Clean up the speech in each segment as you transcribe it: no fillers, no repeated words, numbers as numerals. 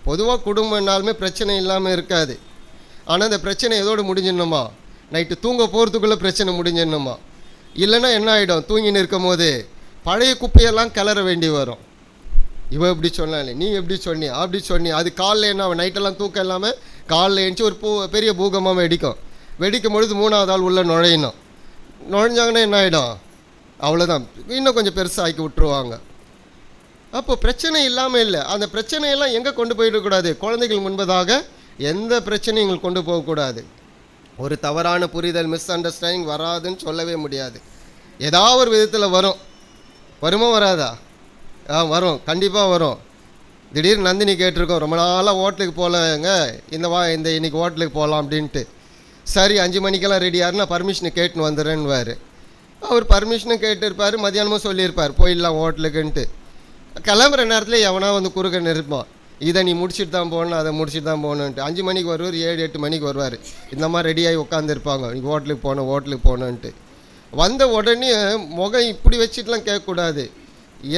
பொதுவாக குடும்பம்னாலுமே பிரச்சனை இல்லாமல் இருக்காது. ஆனால் அந்த பிரச்சனை எதோடு முடிஞ்சிடணுமா? நைட்டு தூங்க போகிறதுக்குள்ளே பிரச்சனை முடிஞ்சிடணுமா? இல்லைன்னா என்ன ஆகிடும்? தூங்கின்னு இருக்கும் போது பழைய குப்பையெல்லாம் கிளற வேண்டி வரும். இவன் எப்படி சொன்னாலே, நீ எப்படி சொன்னி, அப்படி சொன்னி, அது காலைல என்ன நைட்டெல்லாம் தூக்கம் இல்லாமல் காலைல எழுந்துச்சி ஒரு பெரிய பூகமாக வெடிக்கும் பொழுது 3வது ஆள் உள்ளே நுழைஞ்சாங்கன்னா என்ன ஆகிடும்? அவ்வளோதான், இன்னும் கொஞ்சம் பெருசாக ஆக்கி விட்டுருவாங்க. அப்போ பிரச்சனை இல்லாமல் இல்லை. அந்த பிரச்சனையெல்லாம் எங்கே கொண்டு போயிடக்கூடாது? குழந்தைகள் முன்பதாக எந்த பிரச்சனையும் எங்களுக்கு கொண்டு போகக்கூடாது. ஒரு தவறான புரிதல், மிஸ் அண்டர்ஸ்டாண்டிங் வராதுன்னு சொல்லவே முடியாது. ஏதாவது ஒரு விதத்தில் வருமா வராதா? வரும், கண்டிப்பாக வரும். திடீர்னு நந்தினி கேட்டிருக்கோம், ரொம்ப நாளாக ஹோட்டலுக்கு போகலங்க, இந்த இன்னைக்கு ஹோட்டலுக்கு போகலாம் அப்படின்ட்டு. சரி 5 மணிக்கெல்லாம் ரெடியாருன்னா பர்மிஷனை கேட்டுன்னு வந்துடுறேன்னுவார். அவர் பர்மிஷனும் கேட்டிருப்பார், மதியானமும் சொல்லியிருப்பார் போயிடலாம் ஹோட்டலுக்குன்ட்டு. கிளம்புற நேரத்தில் எவனா வந்து குறுக்க நிற்பான், இதை நீ முடிச்சுட்டு தான் போகணும், அதை முடிச்சுட்டு தான் போகணுன்ட்டு. 5 மணிக்கு வருவார், 7-8 மணிக்கு வருவார். இந்த மாதிரி ரெடியாகி உட்காந்துருப்பாங்க, நீ ஹோட்டலுக்கு போகணுன்ட்டு. வந்த உடனே முகம் இப்படி வச்சுட்டுலாம் கேட்கக்கூடாது.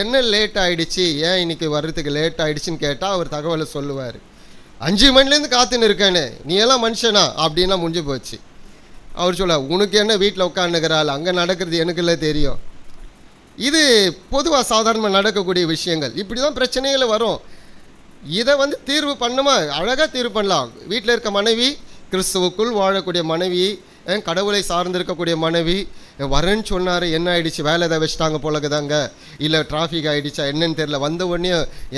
என்ன லேட் ஆகிடுச்சு, ஏன் இன்றைக்கி வர்றதுக்கு லேட் ஆகிடுச்சின்னு கேட்டால் அவர் தகவலை சொல்லுவார். 5 மணிலேருந்து காத்துன்னு இருக்கேன்னு, நீ எல்லாம் மனுஷனா அப்படின்னா முடிஞ்சு போச்சு. அவர் சொல்ல, உனக்கு என்ன வீட்டில் உட்காந்துக்கிறாள், அங்கே நடக்கிறது எனக்கு இல்லை தெரியும். இது பொதுவாக சாதாரணமாக நடக்கக்கூடிய விஷயங்கள். இப்படி தான் பிரச்சனைகள் வரும். இதை வந்து தீர்வு பண்ணுமா? அழகாக தீர்வு பண்ணலாம். வீட்டில் இருக்க மனைவி, கிறிஸ்துவுக்குள் வாழக்கூடிய மனைவி, கடவுளை சார்ந்திருக்கக்கூடிய மனைவி, வரேன்னு சொன்னார், என்ன ஆகிடுச்சு, வேலை எதாவது வச்சுட்டாங்க போலக்குதாங்க, இல்லை டிராஃபிக் ஆகிடுச்சா என்னன்னு தெரியல, வந்த உடனே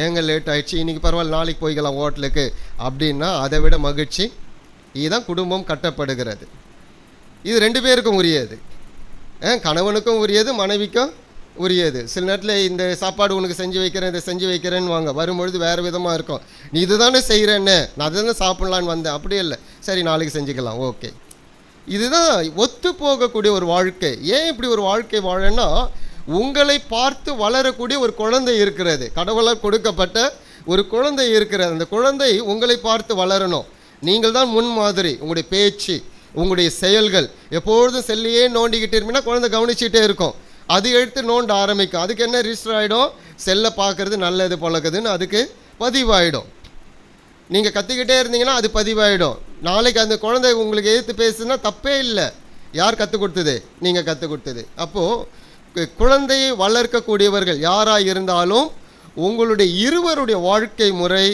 ஏங்க லேட் ஆகிடுச்சு, இன்றைக்கி பரவாயில்ல நாளைக்கு போய்க்கலாம் ஹோட்டலுக்கு அப்படின்னா அதை விட மகிழ்ச்சி. இதுதான் குடும்பம் கட்டப்படுகிறது. இது 2 பேருக்கும் உரியது. கணவனுக்கும் உரியது, மனைவிக்கும் உரியது. சில நேரத்தில் இந்த சாப்பாடு உனக்கு செஞ்சு வைக்கிறேன், இதை செஞ்சு வைக்கிறேன்னு வாங்க, வரும்பொழுது வேறு விதமாக இருக்கும். நீ இது தானே செய்கிறேன்னு, நான் அதை தானே சாப்பிட்லான்னு வந்தேன், அப்படியே இல்லை, சரி நாளைக்கு செஞ்சுக்கலாம், ஓகே. இதுதான் ஒத்து போகக்கூடிய ஒரு வாழ்க்கை. ஏன் இப்படி ஒரு வாழ்க்கை வாழன்னா, உங்களை பார்த்து வளரக்கூடிய ஒரு குழந்தை இருக்கிறது, கடவுளால் கொடுக்கப்பட்ட ஒரு குழந்தை இருக்கிறது. அந்த குழந்தை உங்களை பார்த்து வளரணும். நீங்கள் தான் முன் மாதிரி. உங்களுடைய பேச்சு, உங்களுடைய செயல்கள், எப்பொழுதும் செல்லையே நோண்டிக்கிட்டு இருப்பீங்கன்னா குழந்தை கவனிச்சுட்டே இருக்கும். அது எடுத்து நோண்ட ஆரம்பிக்கும். அதுக்கு என்ன ரிஜிஸ்டர் ஆகிடும்? செல்லை பார்க்குறது நல்லது பழகுதுன்னு அதுக்கு பதிவாயிடும். நீங்கள் கற்றுக்கிட்டே இருந்தீங்கன்னா அது பதிவாயிடும். நாளைக்கு அந்த குழந்தை உங்களுக்கு எதிர்த்து பேசுனா தப்பே இல்லை. யார் கற்றுக் கொடுத்தது? நீங்கள் கற்றுக் கொடுத்தது. அப்போது குழந்தையை வளர்க்கக்கூடியவர்கள் யாராக இருந்தாலும் உங்களுடைய இருவருடைய வாழ்க்கை முறை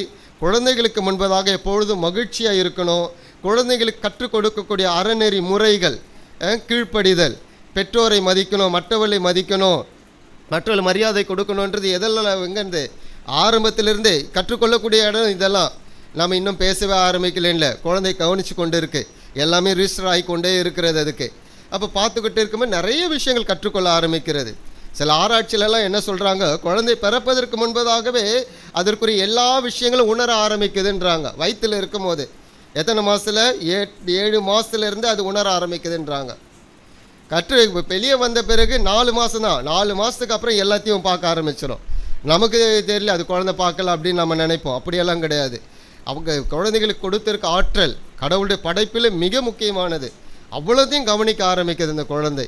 குழந்தைகளுக்கு முன்பதாக எப்பொழுதும் மகிழ்ச்சியாக இருக்கணும். குழந்தைகளுக்கு கற்றுக் கொடுக்கக்கூடிய அறநெறி முறைகள், கீழ்ப்படிதல், பெற்றோரை மதிக்கணும், மற்றவர்களை மதிக்கணும், மற்றவர்கள் மரியாதை கொடுக்கணுன்றது எதெல்லாம் எங்கேருந்து ஆரம்பத்திலிருந்தே கற்றுக்கொள்ளக்கூடிய இடம். இதெல்லாம் நம்ம இன்னும் பேசவே ஆரம்பிக்கல. குழந்தை கவனித்து கொண்டு இருக்குது, எல்லாமே ரிஜிஸ்டர் ஆகி கொண்டே இருக்கிறது அதுக்கு. அப்போ பார்த்துக்கிட்டு இருக்கும்போது நிறைய விஷயங்கள் கற்றுக்கொள்ள ஆரம்பிக்கிறது. சில ஆராய்ச்சியிலலாம் என்ன சொல்கிறாங்க, குழந்தை பிறப்பதற்கு முன்பதாகவே அதற்குரிய எல்லா விஷயங்களும் உணர ஆரம்பிக்குதுன்றாங்க. வயிற்றில் இருக்கும் போது எத்தனை மாதத்தில்? 7 மாதத்துலேருந்து அது உணர ஆரம்பிக்குதுன்றாங்க. வெளியே வந்த பிறகு 4 மாதம் தான். 4 மாதத்துக்கு அப்புறம் எல்லாத்தையும் பார்க்க ஆரம்பிச்சிடும். நமக்கு தெரியல, அது குழந்தை பார்க்கல அப்படின்னு நம்ம நினைப்போம். அப்படியெல்லாம் கிடையாது. அவங்க குழந்தைகளுக்கு கொடுத்திருக்க ஆற்றல் கடவுளுடைய படைப்பில் மிக முக்கியமானது. அவ்வளோத்தையும் கவனிக்க ஆரம்பிக்குது இந்த குழந்தை.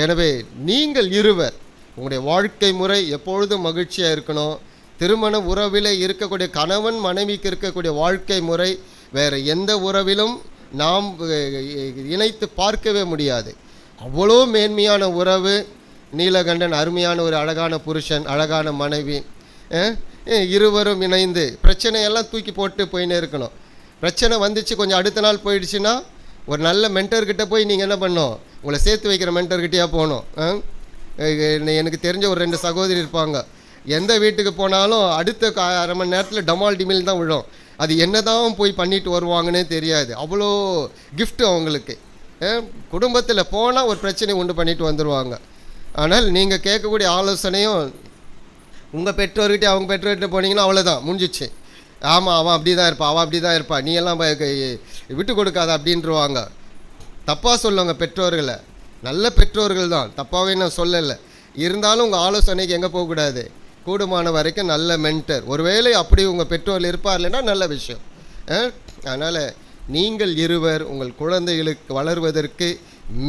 எனவே நீங்கள் இருவர் உங்களுடைய வாழ்க்கை முறை எப்பொழுதும் மகிழ்ச்சியாக இருக்கணும். திருமண உறவில் இருக்கக்கூடிய கணவன் மனைவிக்கு இருக்கக்கூடிய வாழ்க்கை முறை வேறு எந்த உறவிலும் நாம் இணைத்து பார்க்கவே முடியாது. அவ்வளோ மேன்மையான உறவு. நீலகண்டன் அருமையான ஒரு அழகான புருஷன், அழகான மனைவி, இருவரும் இணைந்து பிரச்சனையெல்லாம் தூக்கி போட்டு போயின்னே இருக்கணும். பிரச்சனை வந்துச்சு, கொஞ்சம் அடுத்த நாள் போயிடுச்சுன்னா ஒரு நல்ல மென்டர்கிட்ட போய் நீங்கள் என்ன பண்ணணும், உங்களை சேர்த்து வைக்கிற மென்டர்கிட்டையா போகணும். எனக்கு தெரிஞ்ச ஒரு 2 சகோதரி இருப்பாங்க. எந்த வீட்டுக்கு போனாலும் அடுத்த அரை மணி நேரத்தில் டமால் டிமில் தான் விழும். அது என்ன தான் போய் பண்ணிட்டு வருவாங்கன்னே தெரியாது. அவ்வளோ கிஃப்ட்டு அவங்களுக்கு. குடும்பத்தில் போனால் ஒரு பிரச்சனை உண்டு பண்ணிட்டு வந்துடுவாங்க. ஆனால் நீங்கள் கேட்கக்கூடிய ஆலோசனையும் உங்கள் பெற்றோர்கிட்ட அவங்க பெற்றோர்கிட்ட போனீங்கன்னா அவ்வளோதான், முடிஞ்சிச்சு. ஆமாம், அவன் அப்படி தான் இருப்பான், அவன் அப்படி தான் இருப்பான், நீ எல்லாம் விட்டு கொடுக்காத அப்படின்ட்டுருவாங்க. தப்பாக சொல்லுவாங்க பெற்றோர்களை. நல்ல பெற்றோர்கள் தான், தப்பாகவே நான் சொல்லலை. இருந்தாலும் உங்கள் ஆலோசனைக்கு எங்கே போகக்கூடாது, கூடுமான வரைக்கும் நல்ல மென்டர். ஒருவேளை அப்படி உங்கள் பெற்றோர்கள் இருப்பார்லன்னா நல்ல விஷயம். அதனால் நீங்கள் இருவர் உங்கள் குழந்தைகளுக்கு வளர்வதற்கு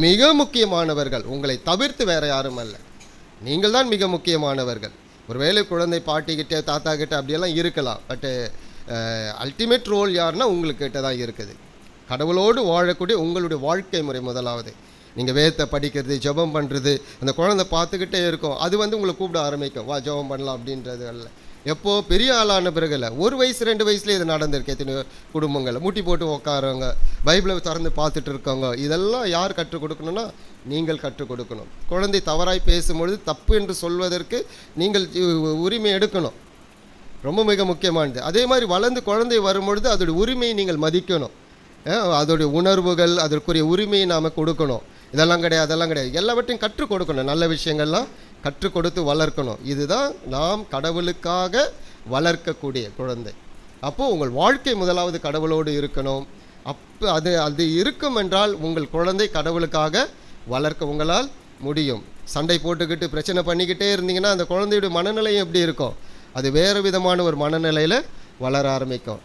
மிக முக்கியமானவர்கள். உங்களை தவிர்த்து வேறு யாரும் அல்ல, நீங்கள் தான் மிக முக்கியமானவர்கள். ஒருவேளை குழந்தை பாட்டிக்கிட்டே தாத்தா கிட்டே அப்படியெல்லாம் இருக்கலாம். பட்டு அல்டிமேட் ரோல் யாருன்னா உங்கள்கிட்ட தான் இருக்குது. கடவுளோடு வாழக்கூடிய உங்களுடைய வாழ்க்கை முறை முதலாவது. நீங்கள் வேதத்தை படிக்கிறது, ஜெபம் பண்ணுறது, அந்த குழந்தை பார்த்துக்கிட்டே இருக்கும். அது உங்களை கூப்பிட ஆரம்பிக்கும், வா ஜெபம் பண்ணலாம் அப்படின்றது அல்ல. எப்போது பெரிய ஆளான பிறகு இல்லை, 1 வயசு 2 வயசுலேயே இது நடந்திருக்கு. எத்தனையோ குடும்பங்களில் முட்டி போட்டு உட்காரவங்க, பைபிளை திறந்து பார்த்துட்டு இருக்கவங்க. இதெல்லாம் யார் கற்றுக் கொடுக்கணும்னா நீங்கள் கற்றுக் கொடுக்கணும். குழந்தை தவறாய் பேசும்பொழுது தப்பு என்று சொல்வதற்கு நீங்கள் உரிமை எடுக்கணும். ரொம்ப மிக முக்கியமானது. அதே மாதிரி வளர்ந்து குழந்தை வரும்பொழுது அதோடைய உரிமையை நீங்கள் மதிக்கணும். அதோடைய உணர்வுகள், அதற்குரிய உரிமையை நாம் கொடுக்கணும். இதெல்லாம் கிடையாது, அதெல்லாம் கிடையாது, எல்லாவற்றையும் கற்றுக் கொடுக்கணும். நல்ல விஷயங்கள்லாம் கற்றுக் கொடுத்து வளர்க்கணும். இதுதான் நாம் கடவுளுக்காக வளர்க்கக்கூடிய குழந்தை. அப்போது உங்கள் வாழ்க்கை முதலாவது கடவுளோடு இருக்கணும். அப்போ அது இருக்கும் என்றால் உங்கள் குழந்தை கடவுளுக்காக வளர்க்க உங்களால் முடியும். சண்டை போட்டுக்கிட்டு பிரச்சனை பண்ணிக்கிட்டே இருந்தீங்கன்னா அந்த குழந்தையுடைய மனநிலை எப்படி இருக்கும்? அது வேறு விதமான ஒரு மனநிலையில் வளர ஆரம்பிக்கும்.